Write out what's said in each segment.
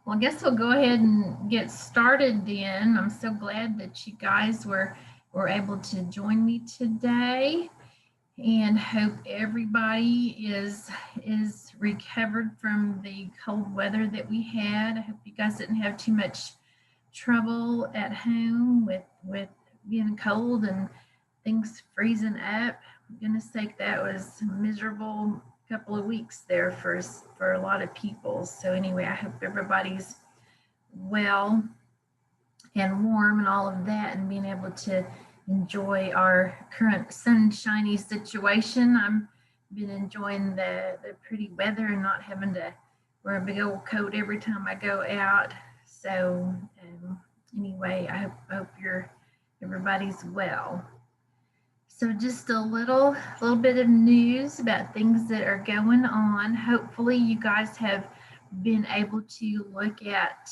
Well, I guess we'll go ahead and get started then. I'm so glad that you guys were able to join me today, and hope everybody is recovered from the cold weather that we had. I hope you guys didn't have too much trouble at home with being cold and things freezing up. For goodness sake, that was a miserable couple of weeks there for a lot of people. So anyway, I hope everybody's well and warm and all of that, and being able to enjoy our current sunshiny situation. I'm been enjoying the pretty weather and not having to wear a big old coat every time I go out. So anyway, I hope everybody's well. So just a little bit of news about things that are going on. Hopefully you guys have been able to look at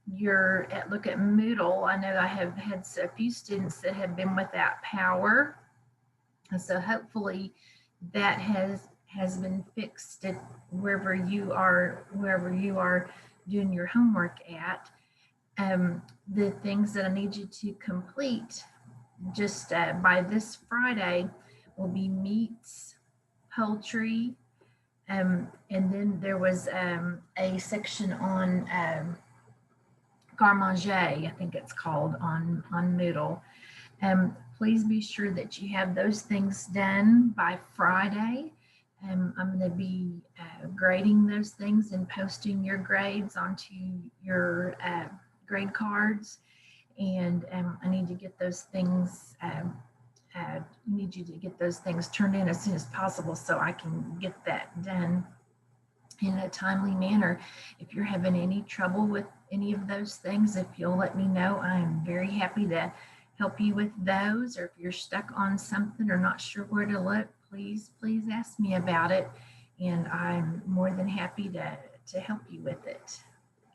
Moodle. I know I have had a few students that have been without power. And so hopefully that has been fixed at wherever you are doing your homework at. The things that I need you to complete just by this Friday will be meats, poultry, and then there was a section on garde manger, I think it's called on Moodle. Please be sure that you have those things done by Friday. I'm going to be grading those things and posting your grades onto your grade cards, and I need to get those things. Need you to get those things turned in as soon as possible so I can get that done in a timely manner. If you're having any trouble with any of those things, if you'll let me know, I'm very happy to help you with those. Or if you're stuck on something or not sure where to look, please ask me about it, and I'm more than happy to help you with it.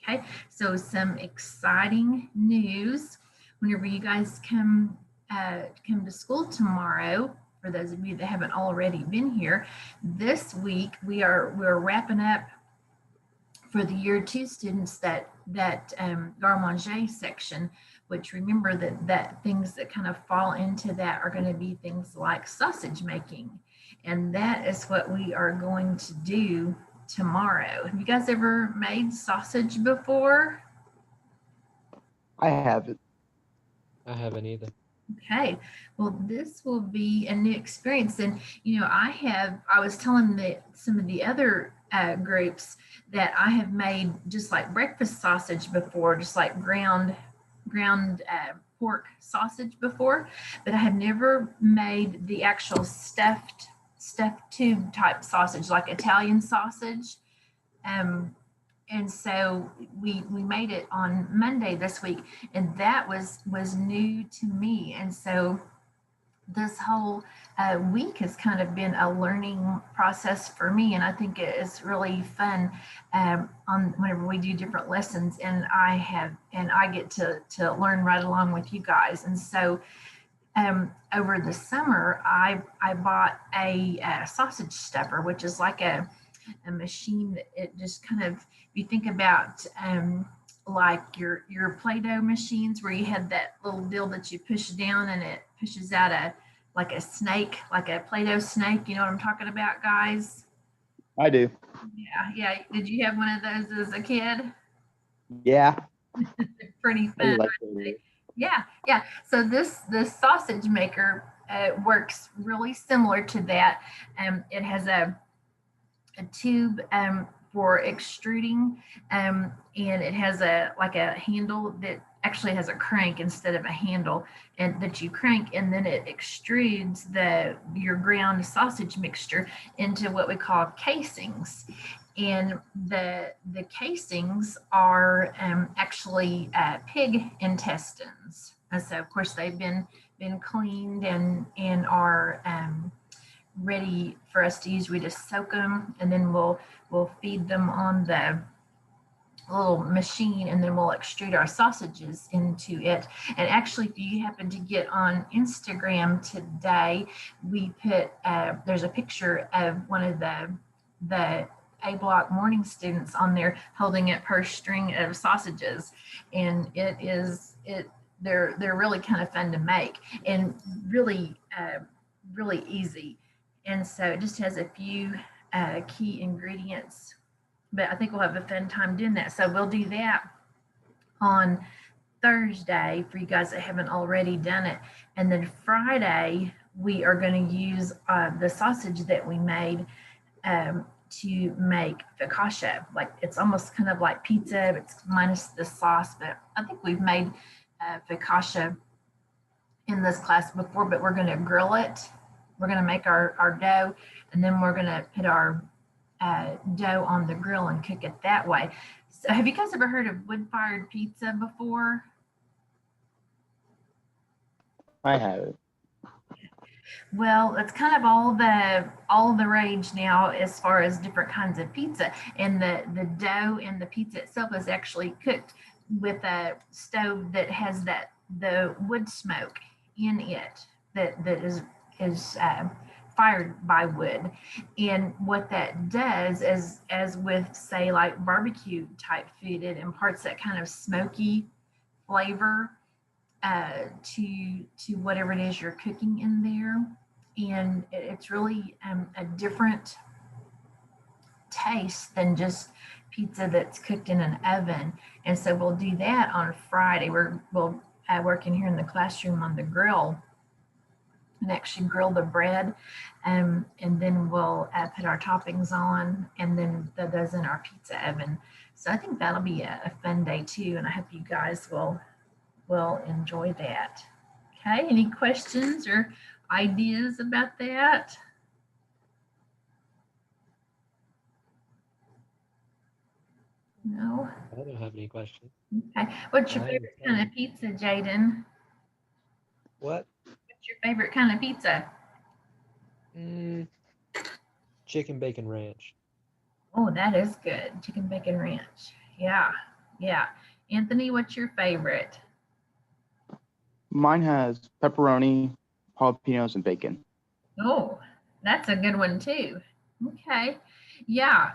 Okay, so some exciting news. Whenever you guys come to school tomorrow, for those of you that haven't already been here, this week we're wrapping up for the year two students that garde manger section, which remember that things that kind of fall into that are going to be things like sausage making, and that is what we are going to do tomorrow. Have you guys ever made sausage before? I haven't. I haven't either. Okay, well, this will be a new experience. And, I was telling some of the other groups that I have made just like breakfast sausage before, just like ground pork sausage before, but I have never made the actual stuffed tube type sausage, like Italian sausage. Um, and so we made it on Monday this week, and that was new to me. And so this whole week has kind of been a learning process for me, and I think it is really fun on whenever we do different lessons, and I get to learn right along with you guys. And so over the summer, I bought a sausage stuffer, which is like a machine that it just kind of, if you think about like your Play-Doh machines where you had that little deal that you push down and it pushes out like a snake, like a Play-Doh snake. You know what I'm talking about, guys? I do. Yeah. Did you have one of those as a kid? Yeah, Pretty I do fun. like to. Yeah. So this sausage maker works really similar to that. It has a tube for extruding, and it has a like a handle that actually has a crank instead of a handle, and that you crank, and then it extrudes the your ground sausage mixture into what we call casings. And the casings are actually pig intestines. And so of course they've been cleaned and are ready for us to use. We just soak them, and then we'll feed them on the little machine, and then we'll extrude our sausages into it. And actually, if you happen to get on Instagram today, we put there's a picture of one of the A Block morning students on there holding up her string of sausages, and they're really kind of fun to make and really easy. And so it just has a few key ingredients, but I think we'll have a fun time doing that. So we'll do that on Thursday for you guys that haven't already done it. And then Friday, we are going to use the sausage that we made to make focaccia. Like it's almost kind of like pizza, but it's minus the sauce. But I think we've made focaccia in this class before, but we're going to grill it. We're going to make our dough, and then we're going to put our dough on the grill and cook it that way. So have you guys ever heard of wood-fired pizza before? I have it. Well, it's kind of all the rage now as far as different kinds of pizza. And the dough and the pizza itself is actually cooked with a stove that has the wood smoke in it that is fired by wood. And what that does is, as with say like barbecue type food, it imparts that kind of smoky flavor to whatever it is you're cooking in there. And it's really a different taste than just pizza that's cooked in an oven. And so we'll do that on Friday. We'll work in here in the classroom on the grill and actually grill the bread. And then we'll put our toppings on and then those in our pizza oven. So I think that'll be a fun day too. And I hope you guys will enjoy that. Okay, any questions or ideas about that? No? I don't have any questions. Okay. What's your I favorite understand. kind of pizza, Jaden? What? What's your favorite kind of pizza? Chicken bacon ranch. Oh, that is good. Chicken bacon ranch. Yeah, yeah. Anthony, what's your favorite? Mine has pepperoni, jalapenos, and bacon. Oh, that's a good one too. Okay. Yeah.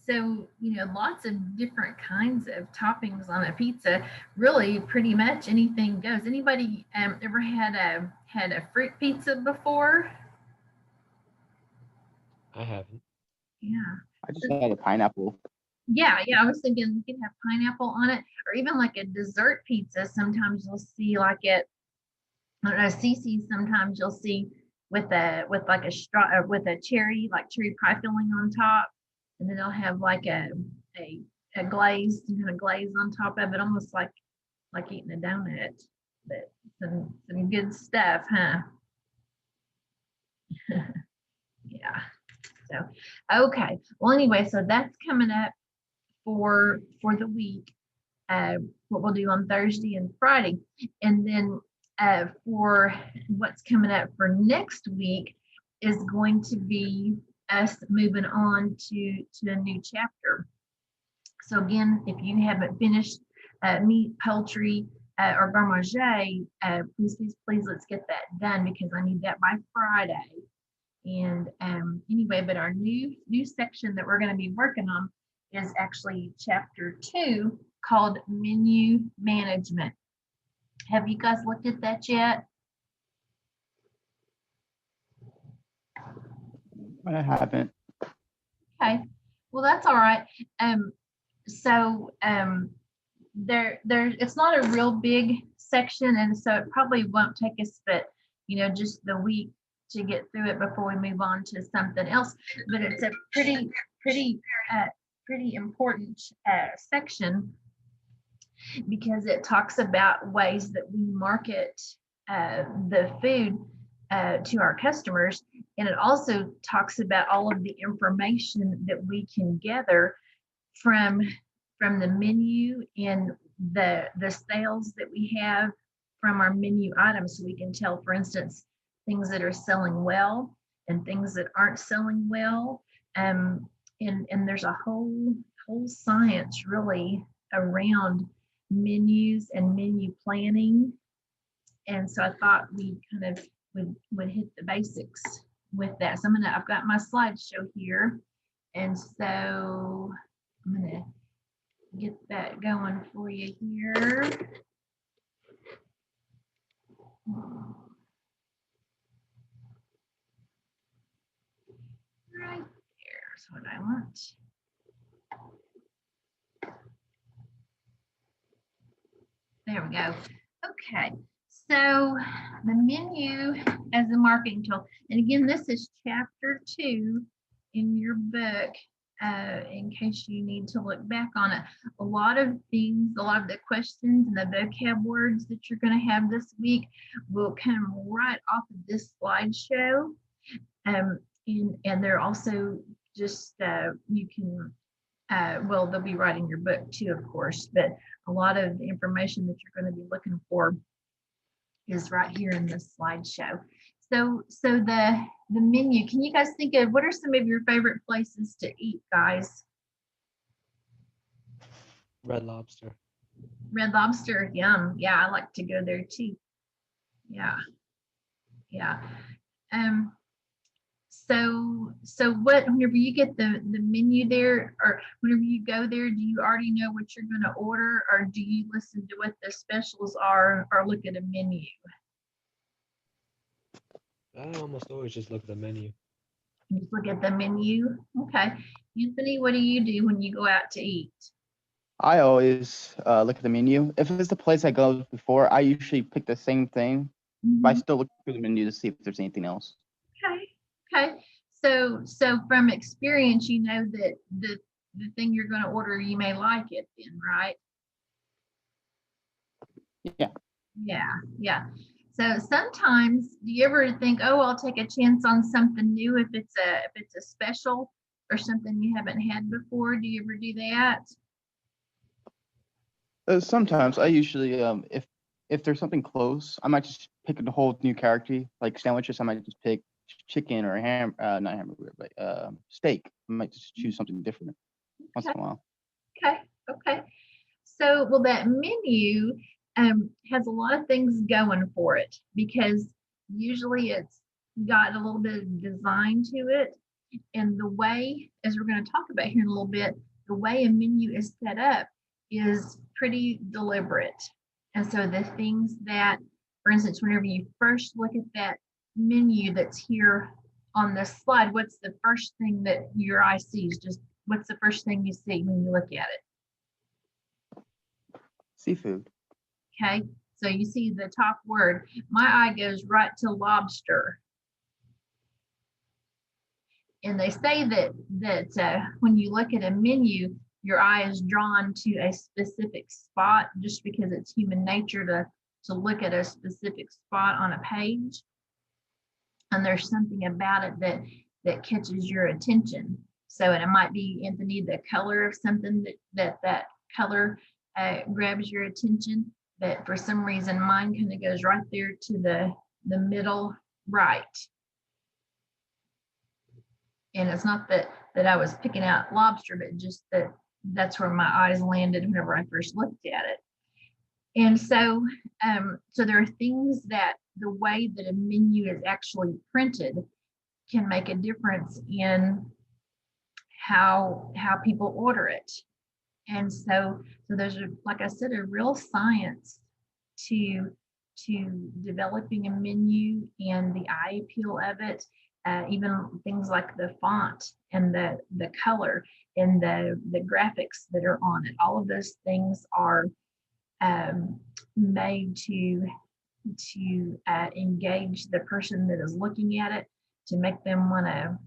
So, lots of different kinds of toppings on a pizza. Really, pretty much anything goes. Anybody ever had a fruit pizza before? I haven't. Yeah. I just had a pineapple. Yeah, I was thinking you could have pineapple on it, or even like a dessert pizza. Sometimes you'll see like it, I don't know, CC's sometimes you'll see with like a straw or with a cherry pie filling on top, and then they'll have like a glaze, kind of glaze on top of it, almost like eating a donut. But some good stuff, huh? Yeah. So okay. Well, anyway, so that's coming up for the week. What we'll do on Thursday and Friday, and then for what's coming up for next week is going to be us moving on to a new chapter. So again, if you haven't finished meat, poultry, or garde manger, please let's get that done because I need that by Friday. And anyway, but our new section that we're going to be working on is actually chapter 2 called menu management. Have you guys looked at that yet? I haven't. Okay, well that's all right. There it's not a real big section, and so it probably won't take us but just the week to get through it before we move on to something else. But it's a pretty important section because it talks about ways that we market the food to our customers, and it also talks about all of the information that we can gather from the menu and the sales that we have from our menu items, so we can tell, for instance, things that are selling well and things that aren't selling well. And there's a whole science really around menus and menu planning. And so I thought we kind of would hit the basics with that. So I've got my slideshow here, And so I'm gonna get that going for you here. Right there's what I want. There we go. Okay, so the menu as a marketing tool, and again, this is chapter 2 in your book. In case you need to look back on it, a lot of things, a lot of the questions and the vocab words that you're going to have this week will come right off of this slideshow. And they're also just you can well, they'll be right in your book too, of course, but a lot of the information that you're going to be looking for is right here in this slideshow. So the menu, can you guys think of what are some of your favorite places to eat, guys? Red Lobster. Red Lobster, yum. Yeah, I like to go there too. Yeah. Yeah. So what, whenever you get the menu there, or whenever you go there, do you already know what you're going to order, or do you listen to what the specials are or look at a menu? I almost always just look at the menu. You just look at the menu. Okay. Anthony, what do you do when you go out to eat? I always look at the menu. If it's the place I go before, I usually pick the same thing, but I Mhm. still look through the menu to see if there's anything else. Okay. Okay. So from experience, you know that the thing you're going to order, you may like it then, right? Yeah. Yeah. Yeah. So sometimes, do you ever think, oh, I'll take a chance on something new if it's a special or something you haven't had before? Do you ever do that? Sometimes I usually if there's something close, I might just pick a whole new character. Like sandwiches, I might just pick chicken or not hamburger, but steak. I might just choose something different once in a while. Okay. Okay. So, well, that menu has a lot of things going for it because usually it's got a little bit of design to it. And the way, as we're going to talk about here in a little bit, the way a menu is set up is pretty deliberate. And so the things that, for instance, whenever you first look at that menu that's here on this slide, what's the first thing that your eye sees? Just what's the first thing you see when you look at it? Seafood. Okay, so you see the top word. My eye goes right to lobster. And they say that when you look at a menu, your eye is drawn to a specific spot just because it's human nature to look at a specific spot on a page. And there's something about it that catches your attention. So, and it might be, Anthony, the color of something that color grabs your attention. But for some reason, mine kind of goes right there to the middle right. And it's not that I was picking out lobster, but just that's where my eyes landed whenever I first looked at it. And so, so there are things that the way that a menu is actually printed can make a difference in how people order it. And so there's like I said, a real science to developing a menu and the eye appeal of it. Even things like the font and the color and the graphics that are on it. All of those things are made to engage the person that is looking at it, to make them want to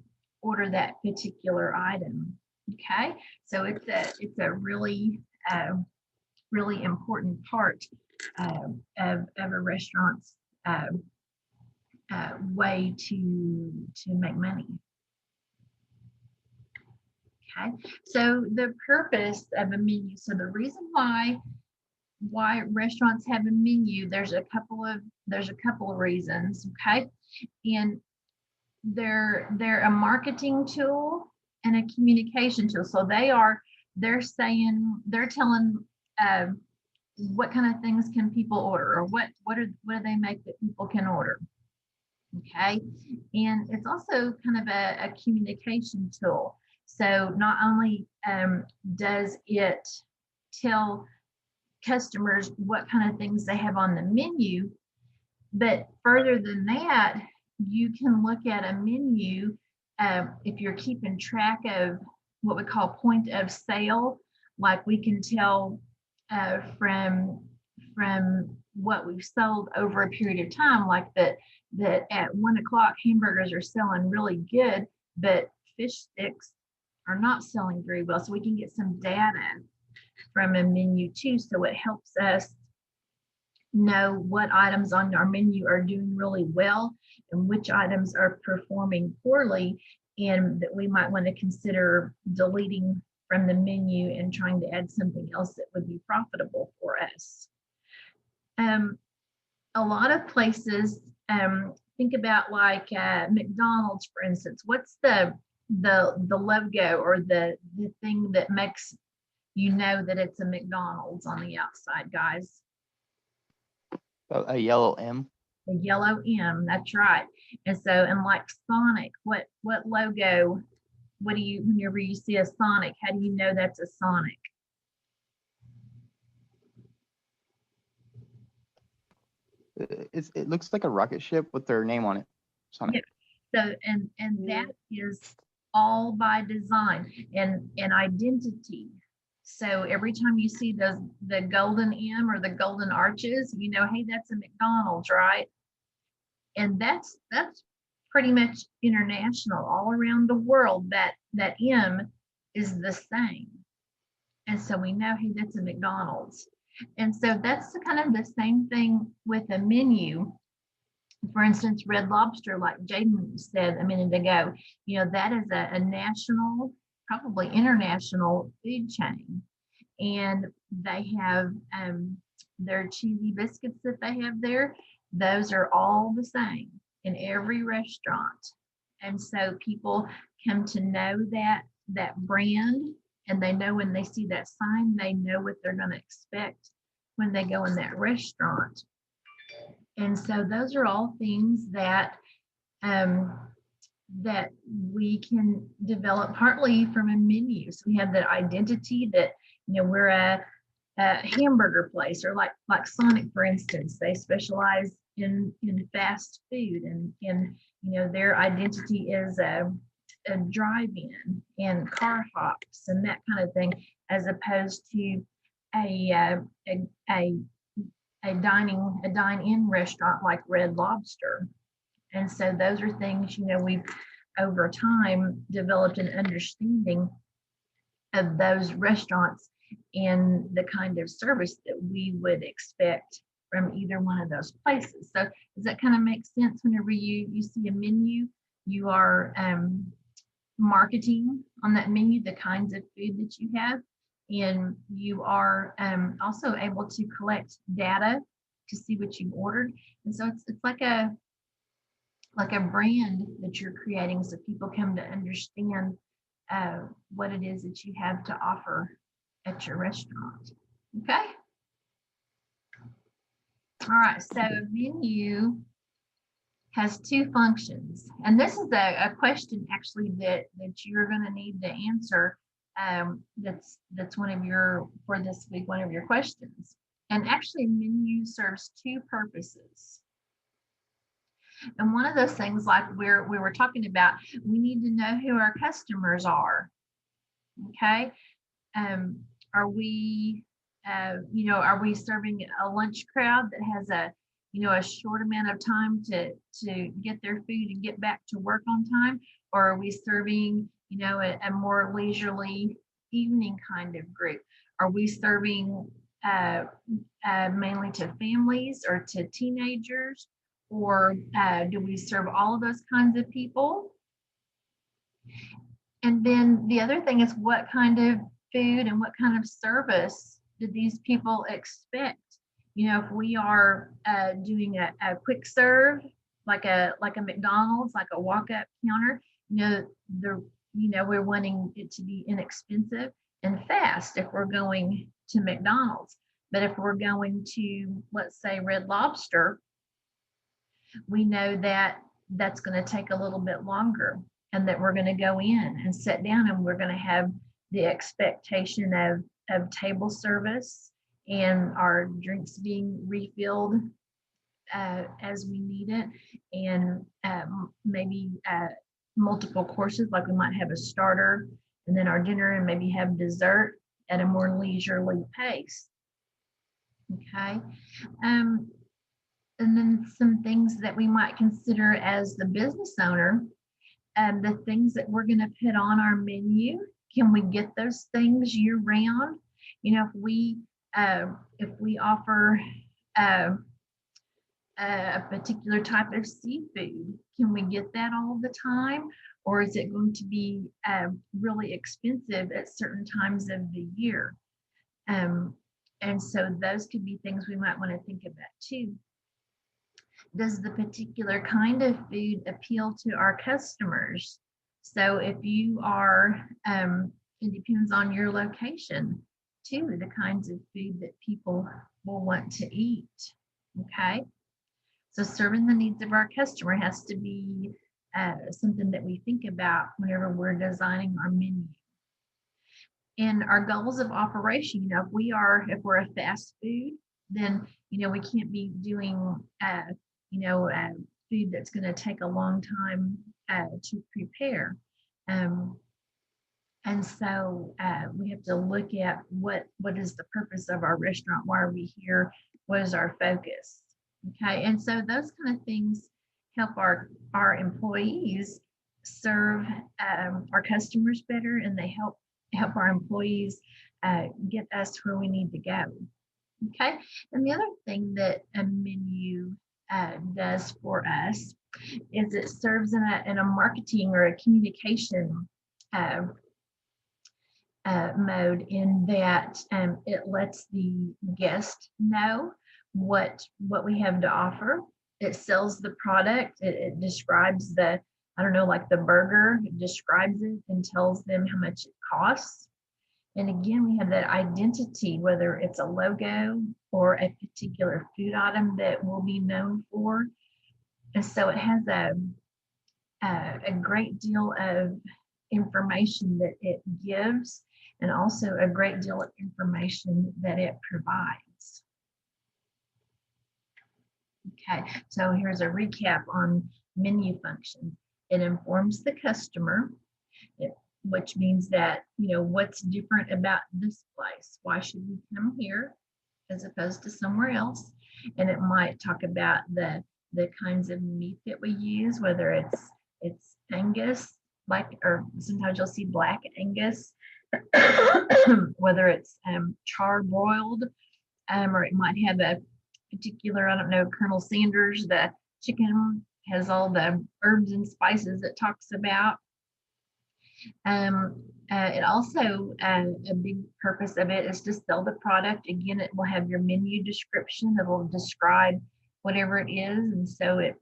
order that particular item. Okay, so it's a really really important part of a restaurant's way to make money. Okay, so the purpose of a menu. So the reason why restaurants have a menu, there's a couple of reasons. Okay, and they're a marketing tool and a communication tool. So they're telling what kind of things can people order, or what do they make that people can order. Okay, and it's also kind of a communication tool. So not only does it tell customers what kind of things they have on the menu, but further than that, you can look at a menu if you're keeping track of what we call point of sale, like we can tell from what we've sold over a period of time, like that at 1 o'clock hamburgers are selling really good, but fish sticks are not selling very well. So we can get some data from a menu too. So it helps us know what items on our menu are doing really well and which items are performing poorly, and that we might want to consider deleting from the menu and trying to add something else that would be profitable for us. A lot of places, think about like McDonald's, for instance. What's the logo or the thing that makes you know that it's a McDonald's on the outside, guys? A yellow M. The yellow M, that's right. And so, and like Sonic, what logo, what do you, whenever you see a Sonic, how do you know that's a Sonic? It looks like a rocket ship with their name on it. Sonic. Yeah. So, and that is all by design and identity. So every time you see the golden M or the golden arches, you know, hey, that's a McDonald's, right? And that's pretty much international, all around the world. That M is the same, and so we know, hey, that's a McDonald's. And so that's the kind of the same thing with a menu. For instance, Red Lobster, like Jaden said a minute ago, you know, that is a national, probably international food chain. And they have their cheesy biscuits that they have there. Those are all the same in every restaurant. And so people come to know that brand, and they know when they see that sign, they know what they're going to expect when they go in that restaurant. And so those are all things that that we can develop partly from a menu. So we have that identity that, you know, we're a hamburger place, or like Sonic, for instance. They specialize in fast food, and you know, their identity is a drive-in and car hops and that kind of thing, as opposed to a dine-in restaurant like Red Lobster. And so those are things, you know, we've over time developed an understanding of those restaurants and the kind of service that we would expect from either one of those places. So does that kind of make sense? Whenever you see a menu, you are marketing on that menu the kinds of food that you have, and you are also able to collect data to see what you've ordered. And so it's like a brand that you're creating, so people come to understand what it is that you have to offer at your restaurant. Okay. All right, so a menu has two functions, and this is a question actually that you're going to need to answer. That's one of your, for this week, one of your questions. And actually, menu serves two purposes. And one of those things, like we were talking about, we need to know who our customers are. Okay. Are we, you know, are we serving a lunch crowd that has a short amount of time to get their food and get back to work on time? Or are we serving, you know, a more leisurely evening kind of group? Are we serving mainly to families or to teenagers? Or do we serve all of those kinds of people? And then the other thing is, what kind of food and what kind of service do these people expect? You know, if we are doing a quick serve, like a McDonald's, like a walk-up counter, we're wanting it to be inexpensive and fast if we're going to McDonald's. But if we're going to, let's say, Red Lobster, we know that that's going to take a little bit longer. and that we're going to go in and sit down and we're going to have the expectation of table service and our drinks being refilled as we need it, and maybe multiple courses, like we might have a starter and then our dinner and maybe have dessert at a more leisurely pace. Okay. And then some things that we might consider as the business owner, the things that we're going to put on our menu, can we get those things year round? You know, if we offer a particular type of seafood, can we get that all the time? Or is it going to be really expensive at certain times of the year? And so those could be things we might want to think about too. Does the particular kind of food appeal to our customers? So if you are, it depends on your location too, the kinds of food that people will want to eat. Okay. So serving the needs of our customer has to be something that we think about whenever we're designing our menu. And our goals of operation, you know, if we're a fast food, then, you know, we can't be doing, food that's going to take a long time to prepare. And so we have to look at what is the purpose of our restaurant? Why are we here? What is our focus? Okay, and so those kind of things help our employees serve our customers better, and they help our employees get us where we need to go. Okay, and the other thing that a menu does for us is it serves in a marketing or a communication mode, in that it lets the guest know what we have to offer. It sells the product. It describes the, I don't know, like the burger, it describes it and tells them how much it costs. And again, we have that identity, whether it's a logo or a particular food item that we'll be known for. And so it has a great deal of information that it gives, and also a great deal of information that it provides. Okay, so here's a recap on menu functions. It informs the customer, which means that, you know, what's different about this place? Why should we come here as opposed to somewhere else? And it might talk about the kinds of meat that we use, whether it's Angus, or sometimes you'll see black Angus, whether it's char-broiled, or it might have a particular, I don't know, Colonel Sanders, the chicken has all the herbs and spices it talks about. It also, a big purpose of it is to sell the product. Again, it will have your menu description that will describe whatever it is. And so it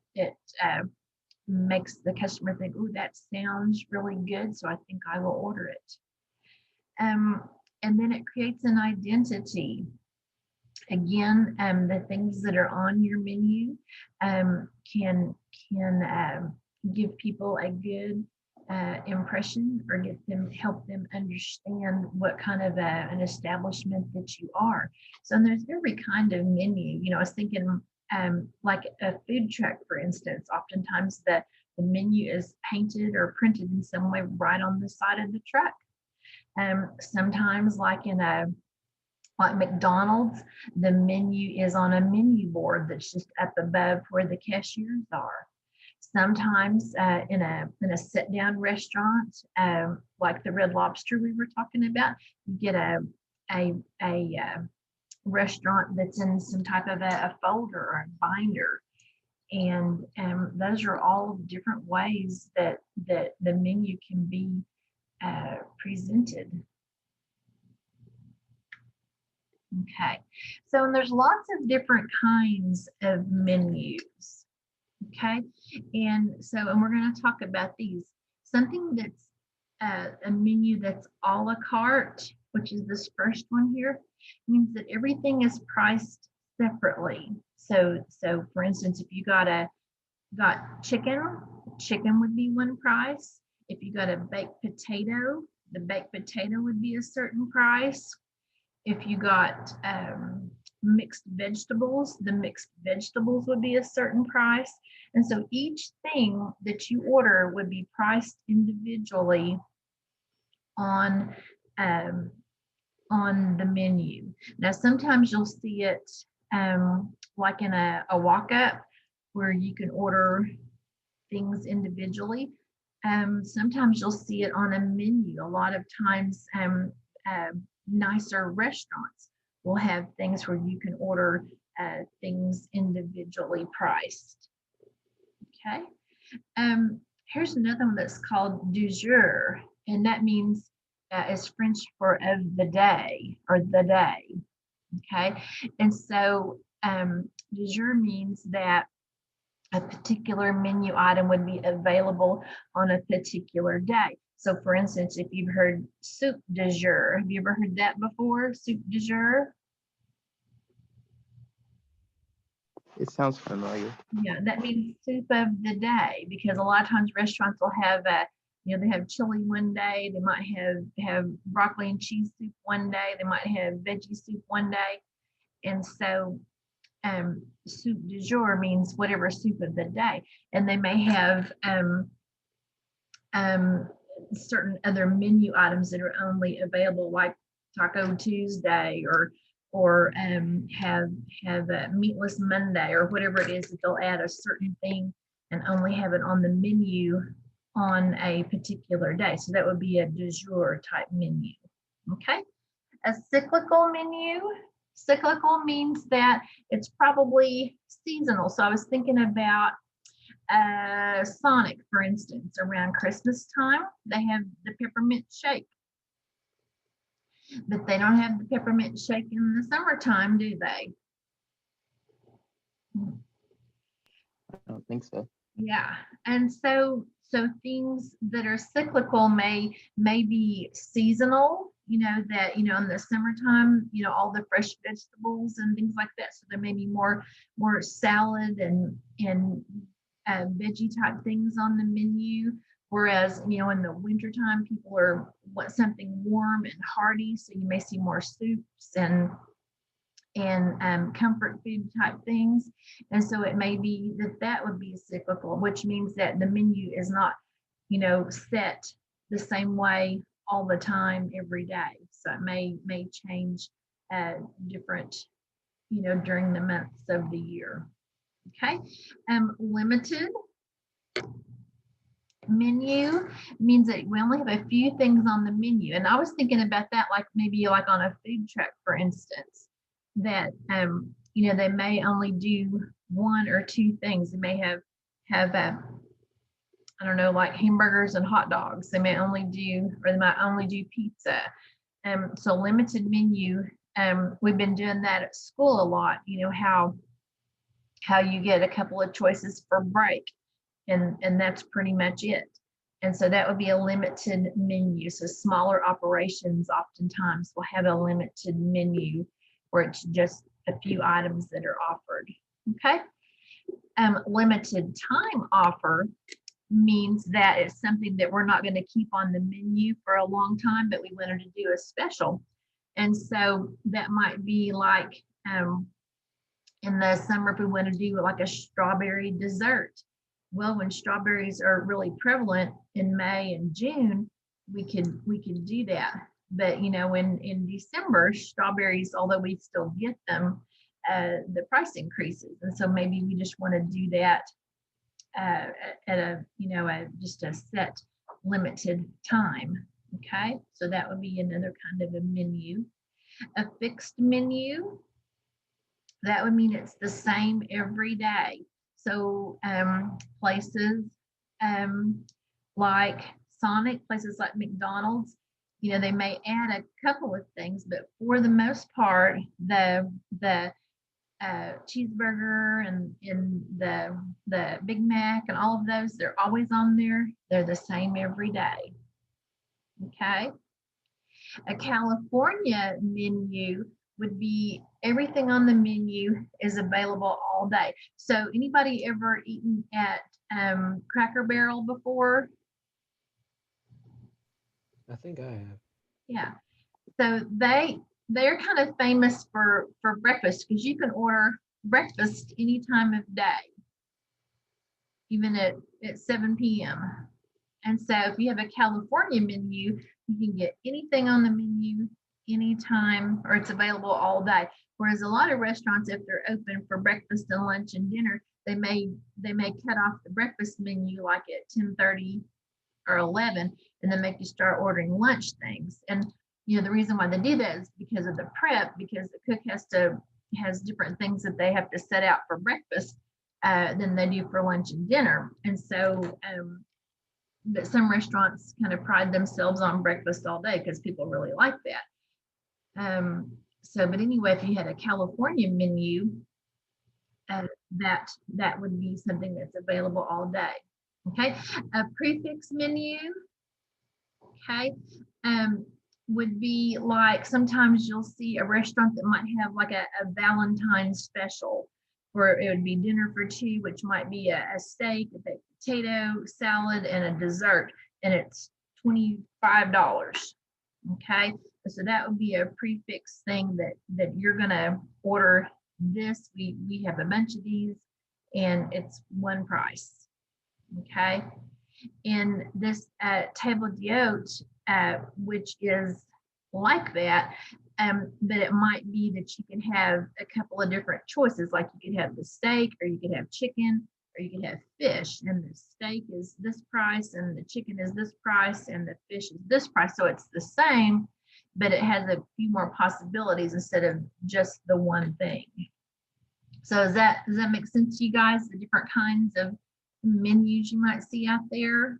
makes the customer think, oh, that sounds really good, so I think I will order it. And then it creates an identity. Again, the things that are on your menu can give people a good impression, or help them understand what kind of an establishment that you are. So there's every kind of menu. You know, I was thinking like a food truck, for instance. Oftentimes the menu is painted or printed in some way right on the side of the truck. Sometimes, like McDonald's, the menu is on a menu board that's just up above where the cashiers are. Sometimes in a sit-down restaurant, like the Red Lobster we were talking about, you get a restaurant that's in some type of a folder or a binder. And those are all different ways that the menu can be presented. Okay, so there's lots of different kinds of menus. Okay, and we're going to talk about these. Something that's a menu that's a la carte, which is this first one here, means that everything is priced separately. So for instance, if you got chicken would be one price. If you got a baked potato, the baked potato would be a certain price. If you got mixed vegetables, the mixed vegetables would be a certain price. And so each thing that you order would be priced individually on the menu. Now, sometimes you'll see it like in a walk-up where you can order things individually. Sometimes you'll see it on a menu. A lot of times, nicer restaurants will have things where you can order things individually priced. Okay. Here's another one that's called du jour, and that means is French for of the day or the day. Okay. And so du jour means that a particular menu item would be available on a particular day. So for instance, if you've heard soup du jour, have you ever heard that before? Soup du jour? It sounds familiar. Yeah, that means soup of the day, because a lot of times restaurants will have they have chili one day, they might have broccoli and cheese soup one day, they might have veggie soup one day. And so soup du jour means whatever soup of the day. And they may have certain other menu items that are only available, like Taco Tuesday, or have a meatless Monday, or whatever it is, that they'll add a certain thing and only have it on the menu on a particular day. So that would be a du jour type menu. Okay. A cyclical menu. Cyclical means that it's probably seasonal. So I was thinking about Sonic, for instance. Around Christmas time, they have the peppermint shake. But they don't have the peppermint shake in the summertime, do they? I don't think so. Yeah. And so things that are cyclical may be seasonal, that, in the summertime, all the fresh vegetables and things like that. So there may be more salad and veggie type things on the menu. Whereas, in the wintertime, people want something warm and hearty. So you may see more soups and comfort food type things. And so it may be that would be cyclical, which means that the menu is not, set the same way all the time every day. So it may change different, during the months of the year. Okay. Limited menu means that we only have a few things on the menu. And I was thinking about that, like maybe like on a food truck, for instance, that they may only do one or two things. They may have I don't know, like hamburgers and hot dogs. They might only do pizza. So limited menu. We've been doing that at school a lot. How you get a couple of choices for break, and that's pretty much it. And so that would be a limited menu. So smaller operations oftentimes will have a limited menu where it's just a few items that are offered. Okay. Limited time offer means that it's something that we're not going to keep on the menu for a long time, but we wanted to do a special. And so that might be like in the summer, if we want to do like a strawberry dessert. Well, when strawberries are really prevalent in May and June, we could do that. But in December, strawberries, although we still get them, the price increases, and so maybe we just want to do that at just a set limited time. Okay, so that would be another kind of a menu. A fixed menu, that would mean it's the same every day. So places like Sonic, places like McDonald's, they may add a couple of things, but for the most part, the cheeseburger and the Big Mac and all of those, they're always on there. They're the same every day. Okay. A California menu would be everything on the menu is available all day. So anybody ever eaten at Cracker Barrel before? I think I have. Yeah. So they're kind of famous for breakfast because you can order breakfast any time of day, even at 7 p.m. And so if you have a California menu, you can get anything on the menu anytime, or it's available all day. Whereas a lot of restaurants, if they're open for breakfast and lunch and dinner, they may cut off the breakfast menu like at 10:30 or 11 and then make you start ordering lunch things. And the reason why they do that is because of the prep, because the cook has different things that they have to set out for breakfast than they do for lunch and dinner. And so but some restaurants kind of pride themselves on breakfast all day because people really like that. But anyway, if you had a California menu, that would be something that's available all day. Okay, a prefix menu, okay, would be like sometimes you'll see a restaurant that might have like a Valentine's special where it would be dinner for two, which might be a steak, a baked potato, salad, and a dessert, and it's $25. Okay, so that would be a prefix thing that you're gonna order this. We have a bunch of these, and it's one price. Okay, and this table d'hôte, which is like that, but it might be that you can have a couple of different choices, like you could have the steak, or you could have chicken, or you could have fish, and the steak is this price, and the chicken is this price, and the fish is this price. So it's the same, but it has a few more possibilities instead of just the one thing. So does that make sense to you guys, the different kinds of menus you might see out there?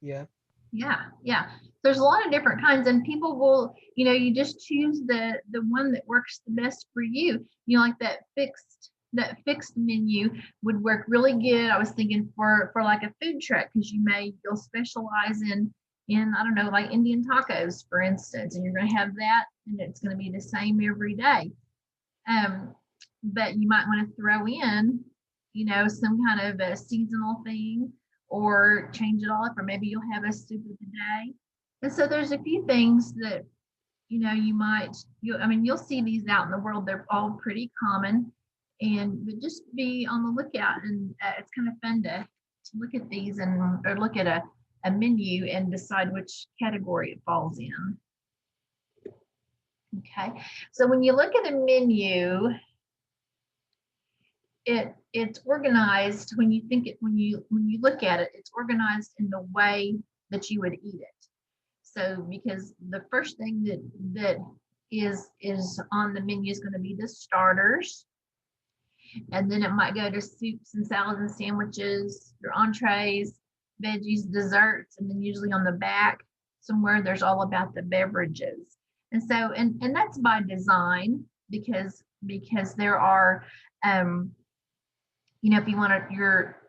Yeah. Yeah. There's a lot of different kinds, and people will, you just choose the one that works the best for you. Like that fixed menu would work really good. I was thinking for like a food truck, because you'll specialize in I don't know, like Indian tacos, for instance, and you're going to have that, and it's going to be the same every day. But you might want to throw in, some kind of a seasonal thing, or change it all up, or maybe you'll have a soup of the day. And so there's a few things that you'll see these out in the world. They're all pretty common, but just be on the lookout. And it's kind of fun to look at these or look at a menu and decide which category it falls in. Okay, so when you look at a menu, it's organized. When you look at it, it's organized in the way that you would eat it. So because the first thing that is on the menu is going to be the starters, and then it might go to soups and salads and sandwiches, your entrees, veggies, desserts, and then usually on the back somewhere there's all about the beverages. And so and that's by design, because there are if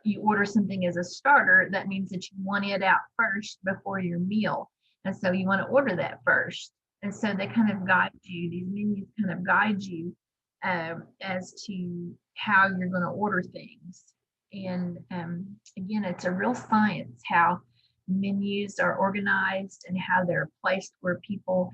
you order something as a starter, that means that you want it out first before your meal. And so you want to order that first. And so they kind of guide you, these menus kind of guide you as to how you're going to order things. And again, it's a real science how menus are organized and how they're placed where people,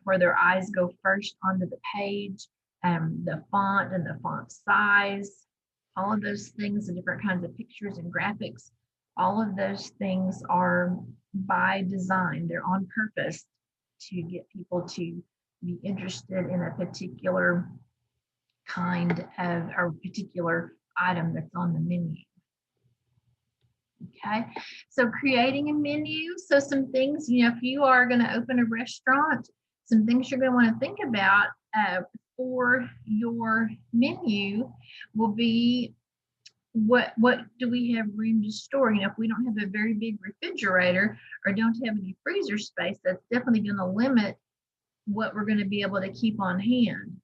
where their eyes go first onto the page, the font and the font size, all of those things, the different kinds of pictures and graphics, all of those things are by design. They're on purpose to get people to be interested in a particular kind of or particular item that's on the menu. Okay, so creating a menu. So some things, if you are going to open a restaurant, some things you're going to want to think about for your menu will be what do we have room to store? If we don't have a very big refrigerator or don't have any freezer space, that's definitely going to limit what we're going to be able to keep on hand.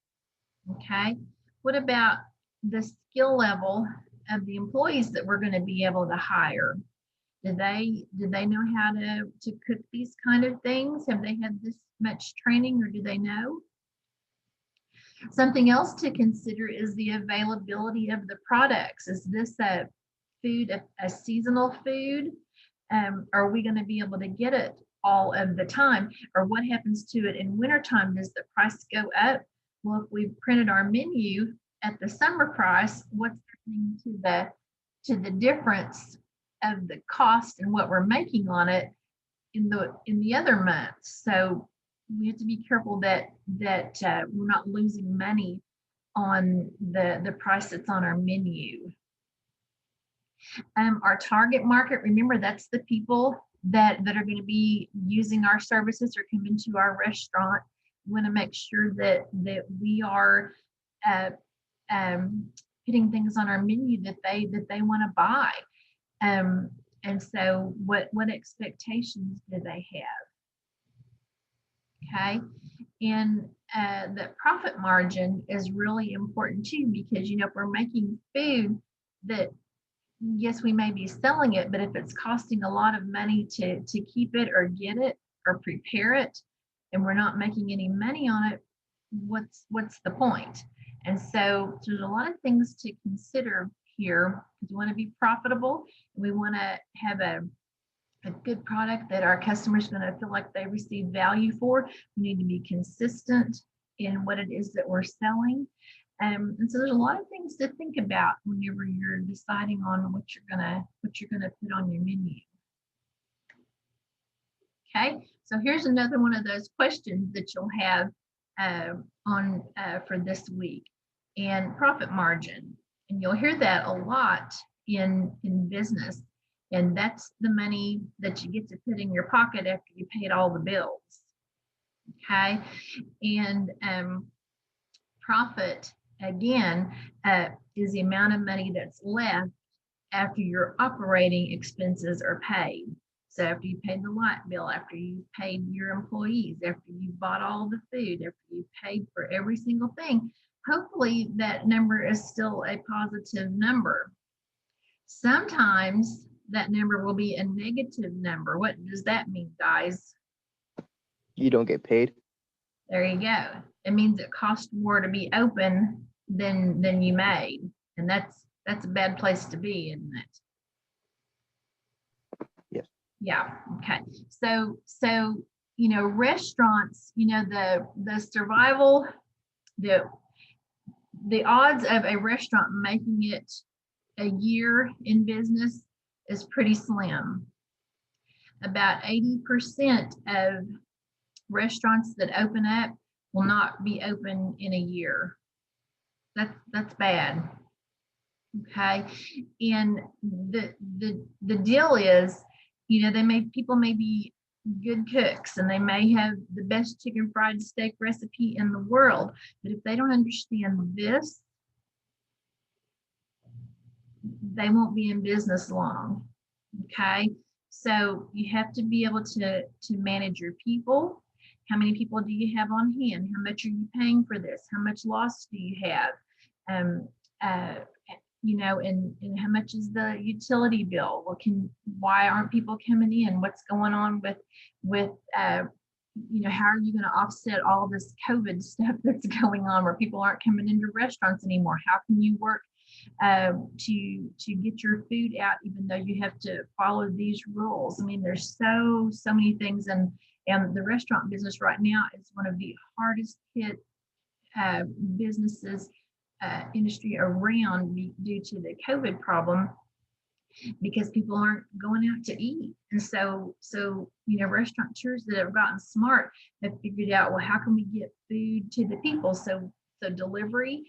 Okay, what about the skill level of the employees that we're going to be able to hire? Do they know how to cook these kind of things? Have they had this much training, or do they know? Something else to consider is the availability of the products. Is this a seasonal food? Are we going to be able to get it all of the time? Or what happens to it in wintertime? Does the price go up? Well, if we printed our menu at the summer price, what's happening to the difference of the cost and what we're making on it in the other months? So we have to be careful that we're not losing money on the price that's on our menu. Our target market, remember, that's the people that are going to be using our services or come into our restaurant. We want to make sure that we are putting things on our menu that they want to buy. And so what expectations do they have? Okay. And the profit margin is really important too, because, if we're making food that, yes, we may be selling it, but if it's costing a lot of money to keep it or get it or prepare it, and we're not making any money on it, what's the point? And so there's a lot of things to consider here, because we want to be profitable. And we want to have a good product that our customers are going to feel like they receive value for. We need to be consistent in what it is that we're selling. And so there's a lot of things to think about whenever you're deciding on what you're gonna put on your menu. Okay, so here's another one of those questions that you'll have for this week, and profit margin. And you'll hear that a lot in business. And that's the money that you get to put in your pocket after you paid all the bills. Okay, and profit, again, is the amount of money that's left after your operating expenses are paid. So after you paid the light bill, after you paid your employees, after you bought all the food, after you paid for every single thing, hopefully that number is still a positive number. Sometimes that number will be a negative number. What does that mean, guys? You don't get paid. There you go. It means it cost more to be open than you made. And that's a bad place to be, isn't it? Yes. Yeah. Okay. So restaurants, the survival, the odds of a restaurant making it a year in business is pretty slim. About 80% of restaurants that open up will not be open in a year. That's bad. Okay. And the deal is, people may be good cooks and they may have the best chicken fried steak recipe in the world, but if they don't understand this, they won't be in business long. Okay. So you have to be able to manage your people. How many people do you have on hand? How much are you paying for this? How much loss do you have? And how much is the utility bill? Why aren't people coming in? What's going on with how are you going to offset all this COVID stuff that's going on where people aren't coming into restaurants anymore? How can you work to get your food out, even though you have to follow these rules? I mean, there's so many things, and the restaurant business right now is one of the hardest hit businesses industry around due to the COVID problem, because people aren't going out to eat. And so restaurateurs that have gotten smart have figured out, well, how can we get food to the people? So delivery,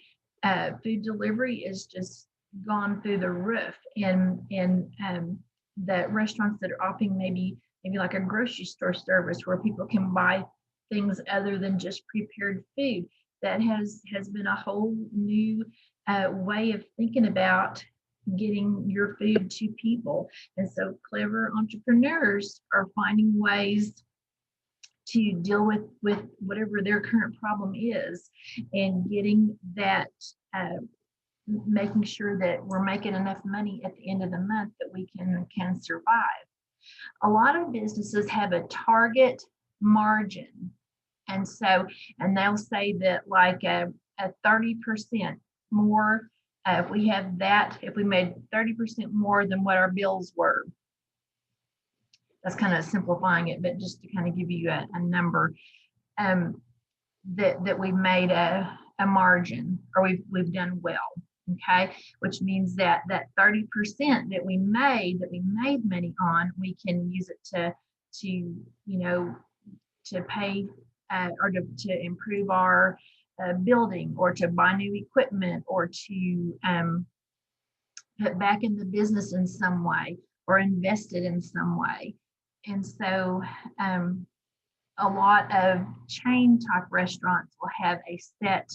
food delivery is just gone through the roof, and the restaurants that are offering maybe like a grocery store service where people can buy things other than just prepared food. That has been a whole new way of thinking about getting your food to people. And so clever entrepreneurs are finding ways to deal with whatever their current problem is, and getting that, making sure that we're making enough money at the end of the month that we can survive. A lot of businesses have a target margin. And they'll say that like a 30% more, if we made 30% more than what our bills were, that's kind of simplifying it, but just to kind of give you a number, that we've made a margin, or we've done well. Okay, which means that 30% that we made money on, we can use it to to pay or to improve our building, or to buy new equipment, or to put back in the business in some way, or invest it in some way. And so a lot of chain type restaurants will have a set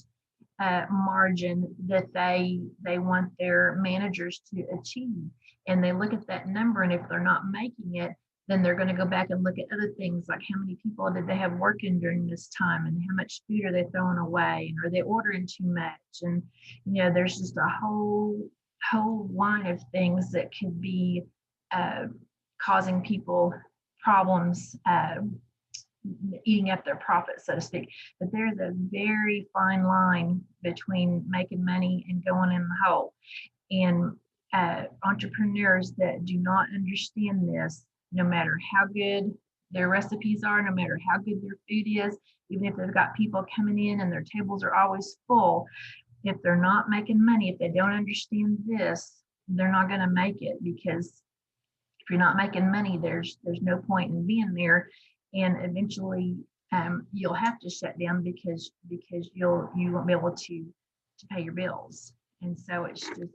margin that they want their managers to achieve, and they look at that number, and if they're not making it, then they're going to go back and look at other things, like how many people did they have working during this time, and how much food are they throwing away, and are they ordering too much, and there's just a whole line of things that could be causing people problems, eating up their profit, so to speak. But there's a very fine line between making money and going in the hole. And entrepreneurs that do not understand this, no matter how good their recipes are, no matter how good their food is, even if they've got people coming in and their tables are always full, if they're not making money, if they don't understand this, they're not going to make it, because if you're not making money, there's no point in being there. And eventually you'll have to shut down because you won't be able to pay your bills. And so it's just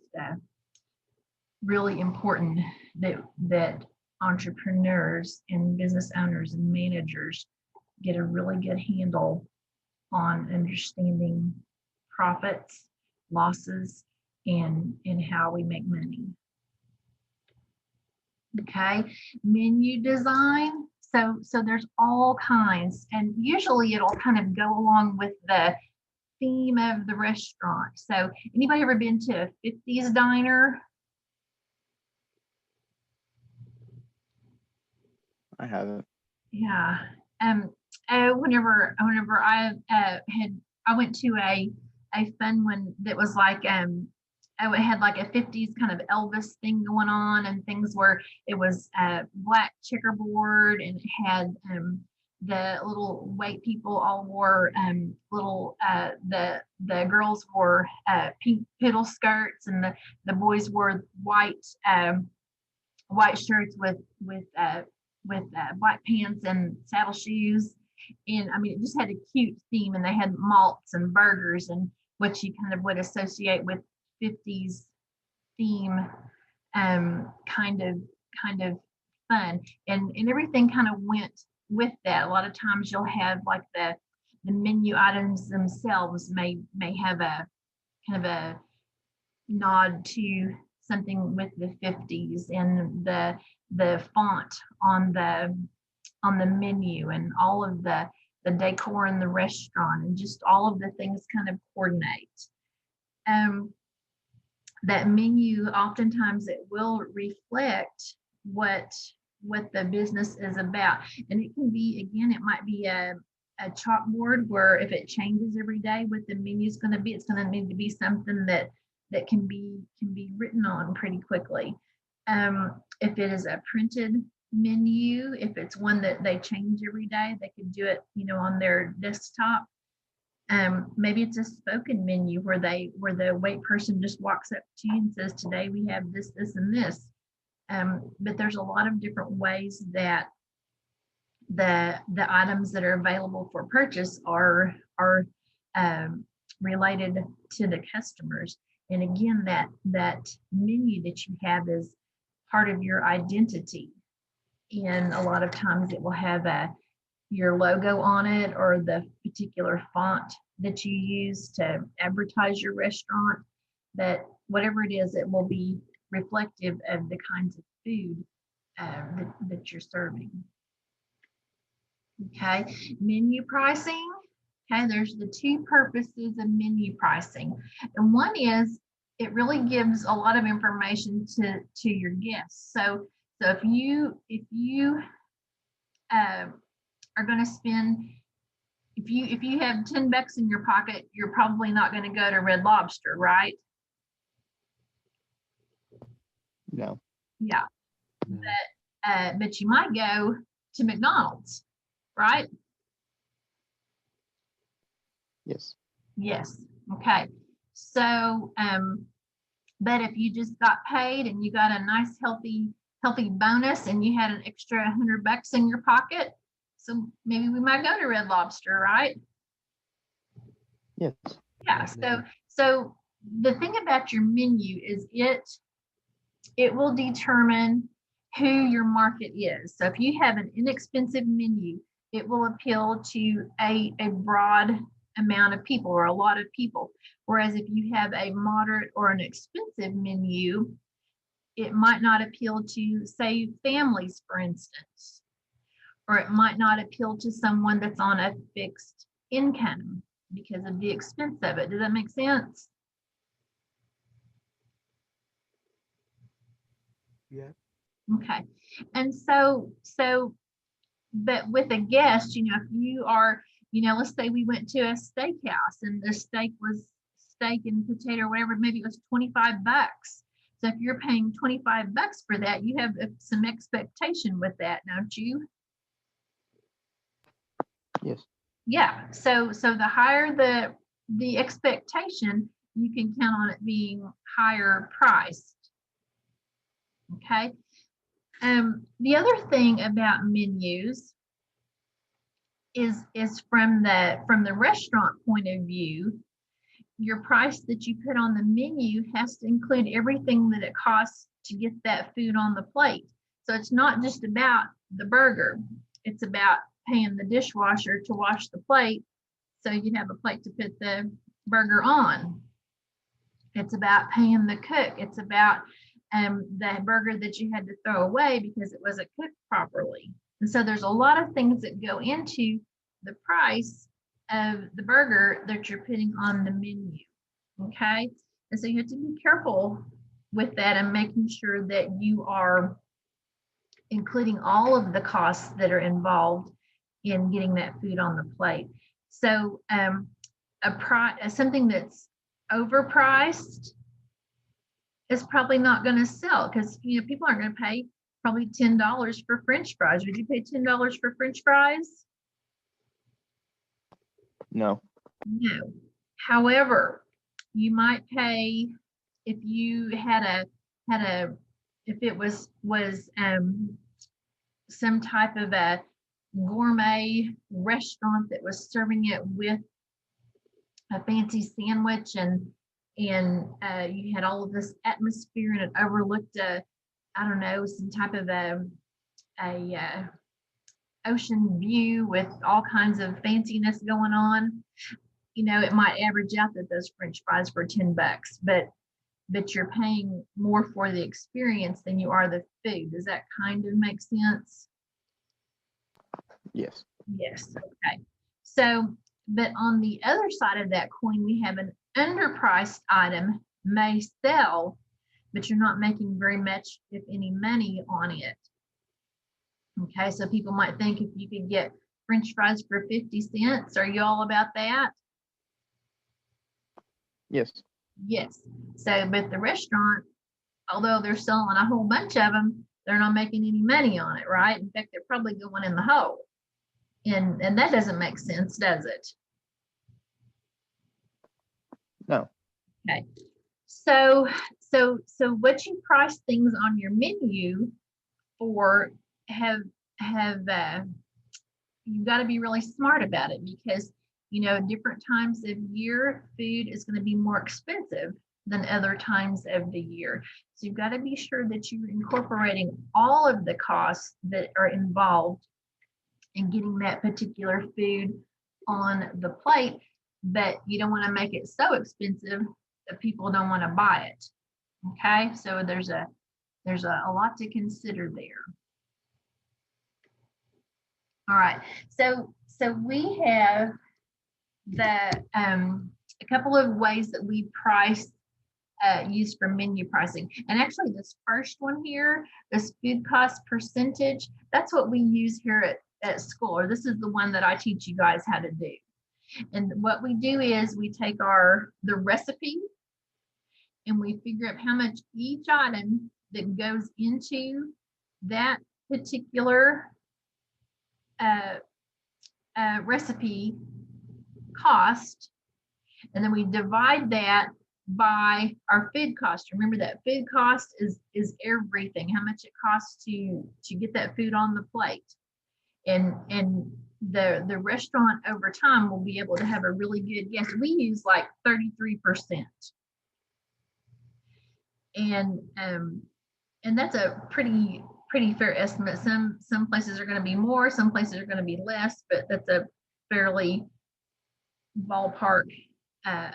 really important that entrepreneurs and business owners and managers get a really good handle on understanding profits, losses, and how we make money. Okay, menu design. So there's all kinds, and usually it'll kind of go along with the theme of the restaurant. So anybody ever been to a 50s diner? I haven't. Yeah. Whenever I went to a fun one that was like it had like a 50s kind of Elvis thing going on, and things where it was black checkerboard, and it had the little white people all wore little the girls wore pink piddle skirts, and the boys wore white shirts with black pants and saddle shoes. And I mean, it just had a cute theme, and they had malts and burgers, and what you kind of would associate with 50s theme, kind of fun, and everything kind of went with that. A lot of times you'll have like the menu items themselves may have a kind of a nod to something with the 50s, and the font on the menu, and all of the decor in the restaurant, and just all of the things kind of coordinate. That menu, oftentimes it will reflect what the business is about. And it can be, again, it might be a chalkboard where if it changes every day what the menu is going to be, it's going to need to be something that can be written on pretty quickly. If it is a printed menu, if it's one that they change every day, they can do it, on their desktop. Maybe it's a spoken menu where the wait person just walks up to you and says, today we have this, this, and this. But there's a lot of different ways that the items that are available for purchase are related to the customers. And again, that menu that you have is part of your identity. And a lot of times it will have your logo on it, or the particular font that you use to advertise your restaurant. But whatever it is, it will be reflective of the kinds of food that you're serving. Okay, menu pricing. Okay, there's the two purposes of menu pricing. And one is it really gives a lot of information to your guests. So if you are going to spend, if you have $10 in your pocket, you're probably not going to go to Red Lobster, right? No. Yeah. No. but you might go to McDonald's, right? Yes. Yes. Okay. So, but if you just got paid and you got a nice healthy bonus and you had an extra $100 in your pocket, so maybe we might go to Red Lobster, right? Yes. Yeah. So the thing about your menu is it will determine who your market is. So if you have an inexpensive menu, it will appeal to a broad amount of people or a lot of people. Whereas if you have a moderate or an expensive menu, it might not appeal to, say, families, for instance, or it might not appeal to someone that's on a fixed income because of the expense of it. Does that make sense? Yeah. Okay. And but with a guest, if you are, let's say we went to a steakhouse and the steak was steak and potato or whatever, maybe it was $25. So if you're paying $25 for that, you have some expectation with that, don't you? Yes. Yeah. So the higher the expectation, you can count on it being higher priced. Okay. The other thing about menus is from the restaurant point of view, your price that you put on the menu has to include everything that it costs to get that food on the plate. So it's not just about the burger. It's about paying the dishwasher to wash the plate so you have a plate to put the burger on. It's about paying the cook. It's about the burger that you had to throw away because it wasn't cooked properly. And so there's a lot of things that go into the price of the burger that you're putting on the menu. Okay. And so you have to be careful with that and making sure that you are including all of the costs that are involved in getting that food on the plate. So something that's overpriced is probably not going to sell because people aren't going to pay probably $10 for French fries. Would you pay $10 for French fries? No. No. However, you might pay if you had if it was some type of a gourmet restaurant that was serving it with a fancy sandwich and you had all of this atmosphere and it overlooked I don't know, some type of a ocean view with all kinds of fanciness going on. It might average out that those French fries for $10, but you're paying more for the experience than you are the food. Does that kind of make sense? Yes. Yes. Okay. So, but on the other side of that coin, we have an underpriced item may sell, but you're not making very much, if any, money on it. Okay. So people might think if you could get French fries for 50 cents, are you all about that? Yes. Yes. So, but the restaurant, although they're selling a whole bunch of them, they're not making any money on it, right? In fact, they're probably going in the hole. And that doesn't make sense, does it? No. Okay. So what you price things on your menu for have you've got to be really smart about it because different times of year food is going to be more expensive than other times of the year. So you've got to be sure that you're incorporating all of the costs that are involved in getting that particular food on the plate, but you don't want to make it so expensive that people don't want to buy it. Okay, so there's a lot to consider there. All right, so we have the a couple of ways that we price used for menu pricing. And actually this first one here, this food cost percentage, that's what we use here at school, or this is the one that I teach you guys how to do. And what we do is we take the recipe and we figure out how much each item that goes into that particular recipe cost, and then we divide that by our food cost. Remember that food cost is everything, how much it costs to get that food on the plate. And the restaurant over time will be able to have a really good guess. We use like 33%. And that's a pretty fair estimate. Some places are going to be more, some places are going to be less, but that's a fairly ballpark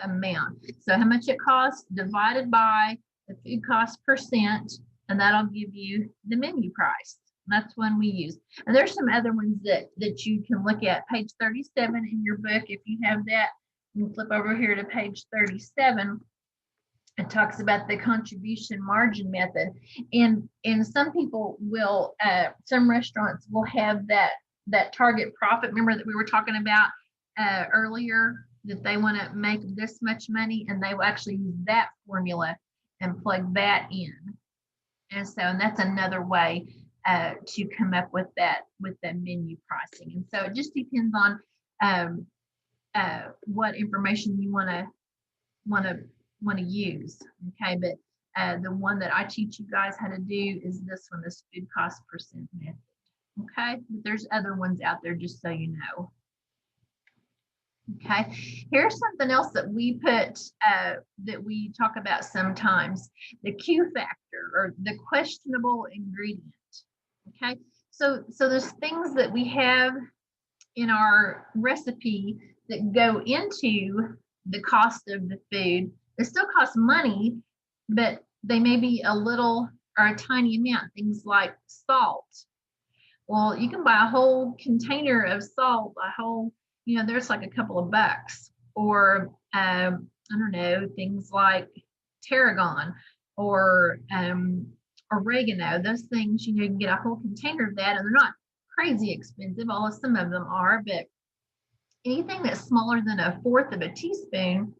amount. So how much it costs divided by the food cost percent, and that'll give you the menu price. That's one we use. And there's some other ones that you can look at. Page 37 in your book, if you have that, you can flip over here to page 37. It talks about the contribution margin method, and some people will, some restaurants will have that target profit. Remember that we were talking about earlier, that they want to make this much money, and they will actually use that formula and plug that in. And that's another way to come up with the menu pricing. And so it just depends on what information you want to use. Okay, but the one that I teach you guys how to do is this one, this food cost percent method. Okay, but there's other ones out there, just so you know. Okay, here's something else that we put that we talk about sometimes, the Q factor, or the questionable ingredient. Okay, so there's things that we have in our recipe that go into the cost of the food. They still cost money, but they may be a little or a tiny amount. Things like salt. Well, you can buy a whole container of salt, there's like a couple of bucks. Or I don't know, things like tarragon or oregano. Those things, you can get a whole container of that, and they're not crazy expensive, although some of them are. But anything that's smaller than 1/4 of a teaspoon,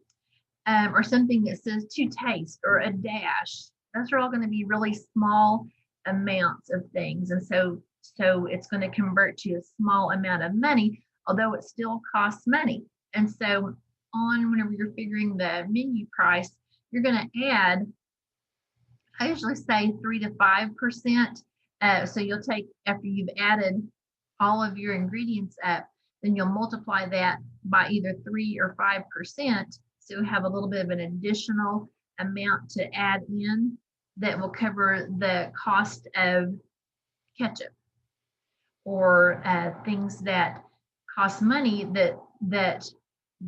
or something that says to taste or a dash, those are all going to be really small amounts of things. And so it's going to convert to a small amount of money, although it still costs money. And so whenever you're figuring the menu price, you're going to add, I usually say 3 to 5%. So you'll take, after you've added all of your ingredients up, then you'll multiply that by either 3 or 5%. So you have a little bit of an additional amount to add in that will cover the cost of ketchup, or things that cost money that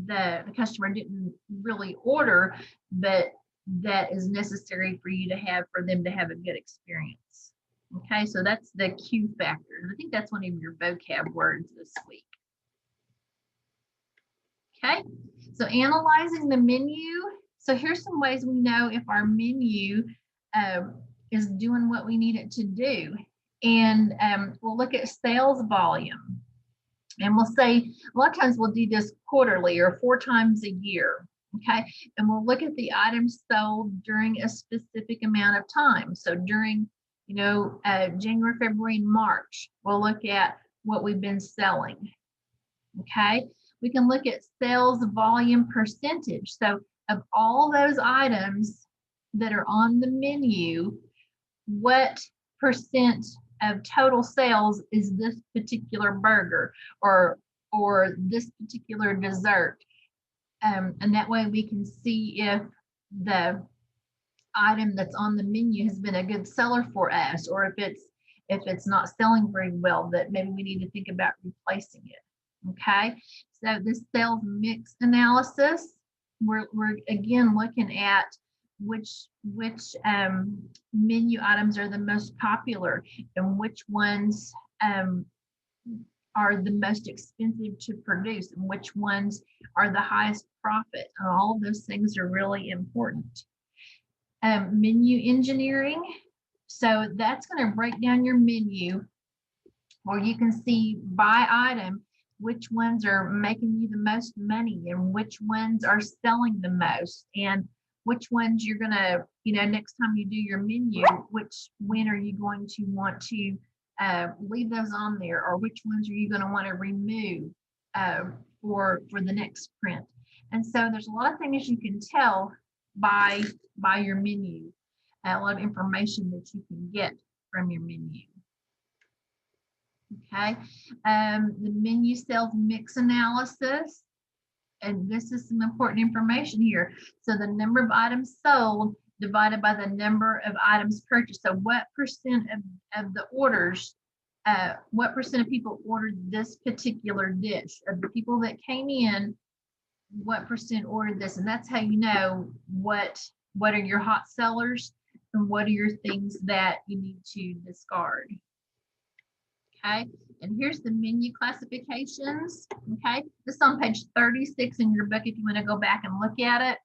the customer didn't really order, but that is necessary for you to have, for them to have a good experience. Okay, so that's the Q factor. I think that's one of your vocab words this week. Okay, so analyzing the menu. So here's some ways we know if our menu is doing what we need it to do. And we'll look at sales volume. And we'll say, a lot of times we'll do this quarterly or 4 times a year. Okay, and we'll look at the items sold during a specific amount of time. So during, January, February, and March, we'll look at what we've been selling. Okay, we can look at sales volume percentage. So of all those items that are on the menu, what percent of total sales is this particular burger or this particular dessert? And that way we can see if the item that's on the menu has been a good seller for us, or if it's not selling very well, that maybe we need to think about replacing it. Okay, so this sales mix analysis, we're again looking at which menu items are the most popular, and which ones are the most expensive to produce, and which ones are the highest profit. And all of those things are really important. Menu engineering. So that's going to break down your menu, where you can see by item which ones are making you the most money and which ones are selling the most, and which ones you're going to, next time you do your menu, when are you going to want to leave those on there, or which ones are you going to want to remove for the next print. And so there's a lot of things you can tell by your menu, a lot of information that you can get from your menu. Okay, the menu sales mix analysis, and this is some important information here. So the number of items sold divided by the number of items purchased. So what percent of the orders, what percent of people ordered this particular dish? Of the people that came in, what percent ordered this? And that's how you know what are your hot sellers and what are your things that you need to discard. Okay, and here's the menu classifications. Okay, this is on page 36 in your book if you want to go back and look at it.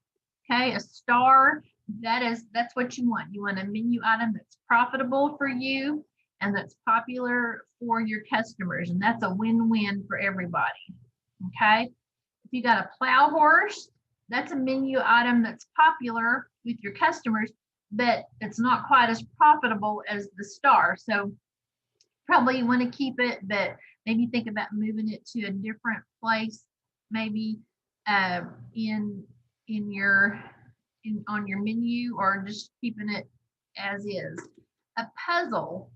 Okay, a star, that's what you want. You want a menu item that's profitable for you and that's popular for your customers, and that's a win-win for everybody. Okay, if you got a plow horse, that's a menu item that's popular with your customers, but it's not quite as profitable as the star. So probably you want to keep it, but maybe think about moving it to a different place, maybe on your menu, or just keeping it as is. A puzzle,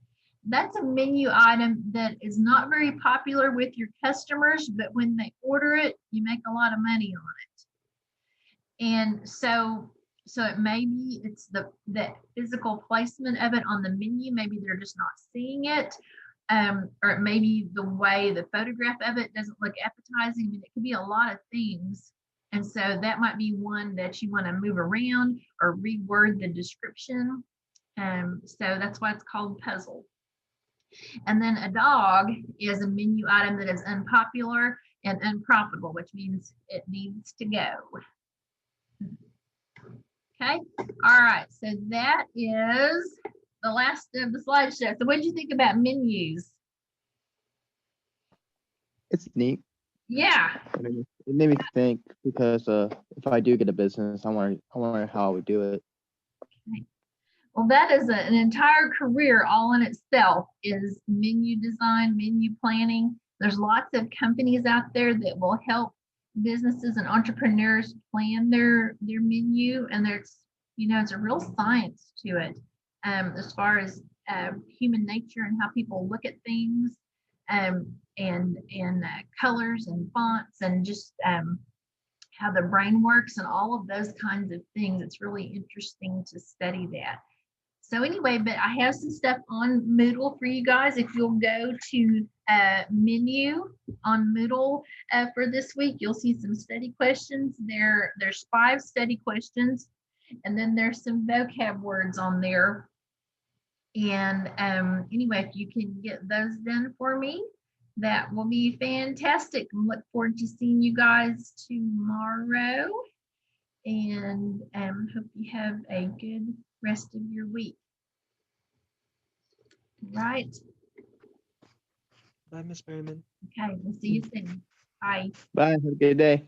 that's a menu item that is not very popular with your customers, but when they order it, you make a lot of money on it. And so it maybe it's the physical placement of it on the menu. Maybe they're just not seeing it. Or it may be the way the photograph of it doesn't look appetizing. I mean, it could be a lot of things. And so that might be one that you want to move around or reword the description. So that's why it's called puzzle. And then a dog is a menu item that is unpopular and unprofitable, which means it needs to go. Okay, all right, so that is the last of the slideshow. So what did you think about menus? It's neat. Yeah. It made me think, because if I do get a business, I wonder how I would do it. Well, that is an entire career all in itself, is menu design, menu planning. There's lots of companies out there that will help businesses and entrepreneurs plan their menu, and there's, it's a real science to it, as far as human nature and how people look at things, and colors and fonts, and just how the brain works and all of those kinds of things. It's really interesting to study that. So anyway, but I have some stuff on Moodle for you guys. If you'll go to menu on Moodle for this week, you'll see some study questions. There's 5 study questions, and then there's some vocab words on there. And anyway, if you can get those done for me, that will be fantastic. I look forward to seeing you guys tomorrow, and hope you have a good rest of your week. Right. Bye, Miss Merriman. Okay, we'll see you soon. Bye. Bye. Have a good day.